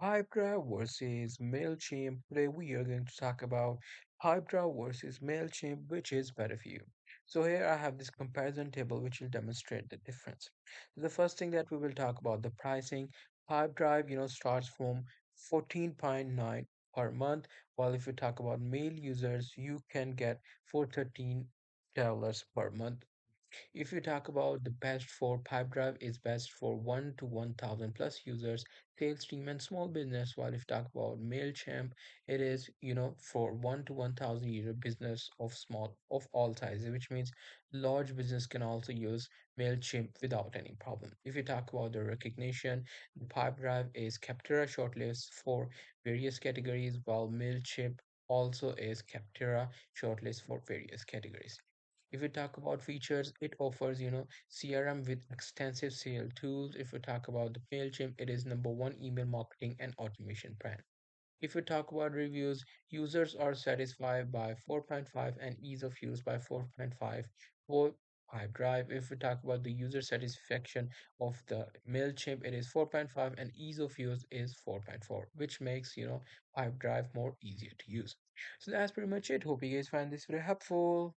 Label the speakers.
Speaker 1: Pipedrive versus Mailchimp. Today we are going to talk about Pipedrive versus Mailchimp, which is better for you. So here I have this comparison table which will demonstrate the difference. So the first thing that we will talk about the pricing. Pipedrive, starts from 14.9 per month, while if you talk about mail users, you can get for $13 per month. If you talk about the best for Pipedrive is best for 1 to 1000 plus users, sales team and small business. While if you talk about Mailchimp, it is, for 1 to 1000 user business of all sizes, which means large business can also use Mailchimp without any problem. If you talk about the recognition, the Pipedrive is Capterra shortlist for various categories, while Mailchimp also is Capterra shortlist for various categories. If we talk about features, it offers, CRM with extensive sale tools. If we talk about the Mailchimp, it is number one email marketing and automation brand. If we talk about reviews, users are satisfied by 4.5 and ease of use by 4.5 for Pipedrive. If we talk about the user satisfaction of the Mailchimp, it is 4.5 and ease of use is 4.4, which makes, Pipedrive more easier to use. So that's pretty much it. Hope you guys find this very helpful.